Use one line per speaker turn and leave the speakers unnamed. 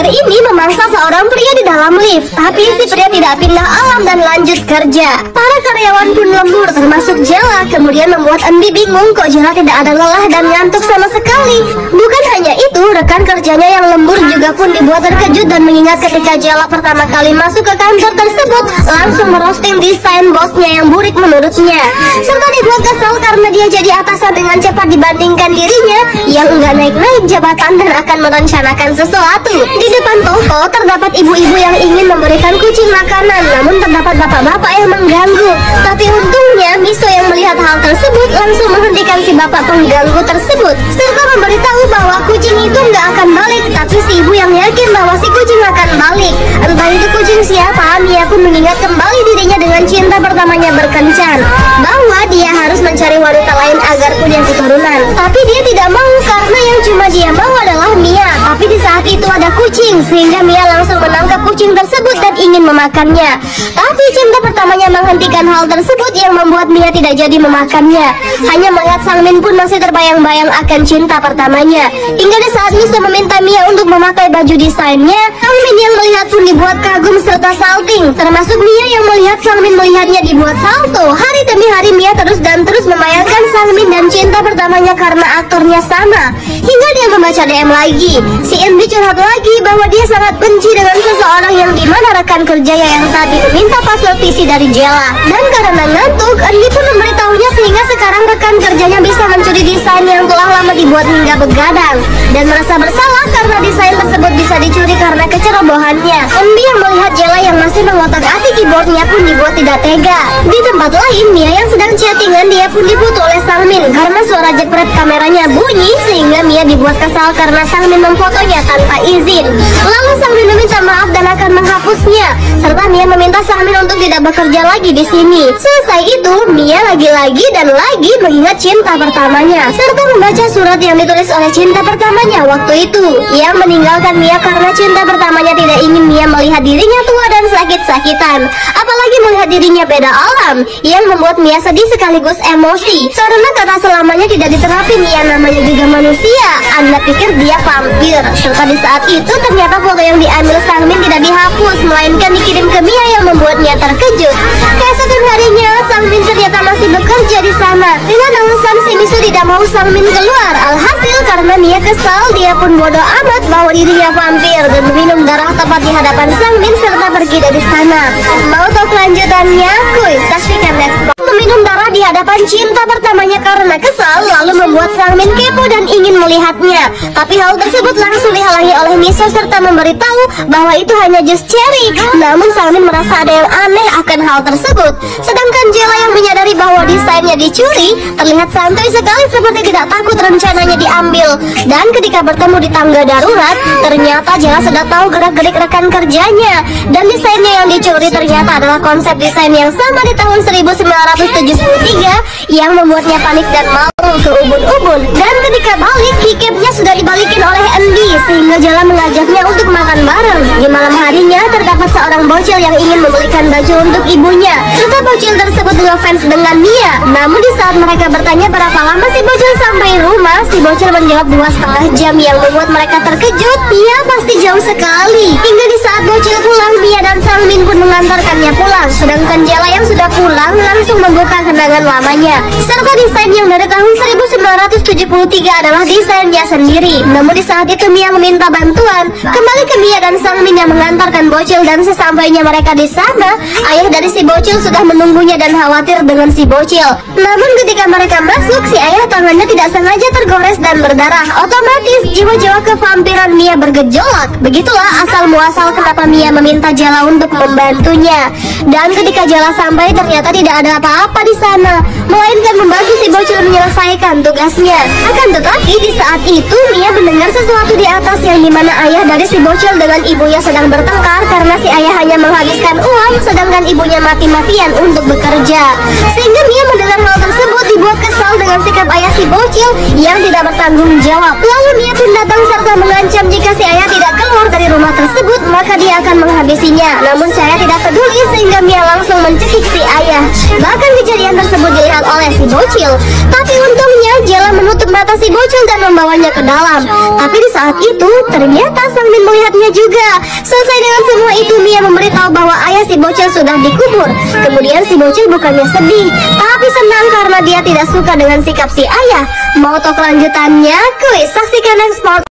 Pencuri ini memangsa seorang pria di dalam lift, tapi si pria tidak pindah alam dan lanjut kerja. Para karyawan pun lembur, termasuk Jela. Kemudian membuat Endi bingung kok Jela tidak ada lelah dan ngantuk sama sekali. Bukan hanya itu, rekan kerjanya yang lembur juga pun dibuat terkejut dan mengingat ketika Jela pertama kali masuk ke kantor tersebut, langsung merosting desain bosnya yang burik menurutnya, serta dibuat kesal karena dia jadi atasan dengan cepat dibandingkan dirinya yang enggak naik-naik jabatan dan akan merencanakan sesuatu. Di depan toko terdapat ibu-ibu yang ingin memberikan kucing makanan, namun terdapat bapak-bapak yang mengganggu. Tapi untungnya Miso yang melihat hal tersebut langsung menghentikan si bapak pengganggu tersebut, serta memberitahu bahwa kucing itu nggak akan balik. Tapi si ibu yang yakin bahwa si kucing akan balik. Entah itu kucing siapa, Mia pun mengingat kembali dirinya dengan cinta pertamanya berkencan, bahwa dia harus mencari wanita lain agar punya keturunan. Tapi dia tidak mau karena yang cuma dia mau adalah Mia. Tapi di saat itu ada kucing, sehingga Mia langsung menangkap kucing tersebut dan ingin memakannya. Tapi cinta pertamanya menghentikan hal tersebut yang membuat Mia tidak jadi memakannya. Hanya melihat Sangmin pun masih terbayang-bayang akan cinta pertamanya. Hingga di saat Miso meminta Mia untuk memakai baju desainnya, Sangmin yang melihat pun dibuat kagum serta salting. Termasuk Mia yang melihat Sangmin melihatnya dibuat salto. Hari demi hari Mia terus dan terus membayangkan Sangmin dan cinta pertamanya karena aktornya sama. Hingga dia membaca DM lagi. Si Endi curhat lagi bahwa dia sangat benci dengan seseorang yang dimana rekan kerjanya yang tadi meminta password PC dari Jela. Dan karena ngantuk, Endi pun memberitahunya sehingga sekarang rekan kerjanya bisa mencuri desain yang telah lama dibuat hingga begadang, dan merasa bersalah karena desain tersebut bisa dicuri karena kecerobohannya. Endi yang melihat Jela yang masih mengotak-atik keyboardnya pun dibuat tidak tega. Di tempat lain, Mia yang sedang chattingan dia pun diputus oleh Sangmin karena suara jepret kameranya bunyi, sehingga Mia dibuat kesal karena Sangmin memfotonya tanpa izin. Lalu Sangmin meminta maaf dan akan menghapusnya, serta Mia meminta Sangmin untuk tidak bekerja lagi di sini. Selesai itu, Mia lagi-lagi dan lagi mengingat cinta pertamanya, serta membaca surat yang ditulis oleh cinta pertamanya waktu itu, yang meninggalkan Mia karena cinta pertamanya tidak ingin Mia melihat dirinya tua dan sakit-sakitan, apalagi melihat dirinya beda alam, yang membuat Mia sedih sekaligus emosi karena kata selamanya tidak diterapi. Mia namanya juga manusia, Anda pikir dia vampir. Serta di saat itu ternyata foto yang diambil Sangmin tidak dihapus, melainkan dikirim ke Mia yang membuatnya terkejut. Keesokan harinya, Sangmin ternyata masih bekerja di sana dengan alasan si Miso tidak mau Sangmin keluar. Alhasil karena Mia kesal, dia pun bodoh amat bahwa dirinya vampir dan meminum darah tepat di hadapan Sangmin serta pergi dari sana. Mau tahu kelanjutannya? Kuy, saksikan next. Meminum darah di hadapan cinta pertamanya karena kesal, lalu membuat Sangmin kepo dan ingin melihatnya. Tapi hal tersebut langsung dihalangi oleh Miso serta memberitahu bahwa itu hanya jus cherry. Namun Sangmin merasa ada yang aneh akan hal tersebut. Sedangkan Jela yang menyadari bahwa desainnya dicuri terlihat santai sekali seperti tidak takut rencananya diambil. Dan ketika bertemu di tangga darurat, ternyata Jela sudah tahu gerak-gerik rekan kerjanya. Dan desainnya yang dicuri ternyata adalah konsep desain yang sama di tahun 1973 yang membuatnya panik dan malu ke ubun-ubun. Dan ketika balik, keycapnya sudah dibalikin oleh Endi, sehingga Jela mengajaknya untuk makan bareng. Di malam harinya terdapat seorang bocil yang ingin membelikan baju untuk ibunya, serta bocil tersebut ngefans dengan Mia. Namun di saat mereka bertanya berapa lama si bocil sampai rumah, si bocil menjawab 2,5 jam yang membuat mereka terkejut. Iya, pasti jauh sekali. Hingga di saat bocil pulang, Mia dan Sangmin pun mengantarkannya pulang. Sedangkan Jela yang sudah pulang langsung membuka kenangan lamanya, serta desain yang dari tahun 1973 adalah desainnya sendiri. Namun di saat itu Mia meminta bantuan. Kembali ke Mia dan Sangmin yang mengantarkan bocil, dan sesampainya mereka di sana, ayah dari si bocil sudah menunggunya dan khawatir dengan si bocil. Namun ketika mereka masuk, si ayah tangannya tidak sengaja tergores dan berdarah. Otomatis jiwa-jiwa kevampiran Mia bergejolak. Begitulah asal muasal kenapa Mia meminta Jela untuk membantunya. Dan ketika Jela sampai, ternyata tidak ada apa-apa di sana, melainkan membantu si bocil menyelesaikan tugasnya. Akan tetapi di saat itu Mia mendengar sesuatu di atas, yang dimana ayah dari si bocil dengan ibunya sedang bertengkar karena si ayah hanya menghabiskan uang sedangkan ibunya mati-matian untuk bekerja. Sehingga Mia mendengar hal tersebut dibuat kesal dengan sikap ayah si bocil yang tidak bertanggung jawab. Lalu Mia pun datang serta mengancam jika si ayah tidak keluar dari rumah tersebut, maka dia akan menghabisinya. Namun saya tidak peduli sehingga Mia langsung mencekik si ayah. Bahkan kejadian tersebut dilihat oleh si bocil. Tapi untungnya Jela menutup mata si bocil dan membawanya ke dalam. Tapi di saat itu ternyata Sang Min melihatnya juga. Selesai dengan semua itu, Mia memberitahu bahwa ayah si bocil sudah dikubur. Kemudian si bocil bukannya sedih, tapi senang karena dia tidak suka dengan sikap si ayah. Mau tahu kelanjutannya? Kuis, saksikan next part.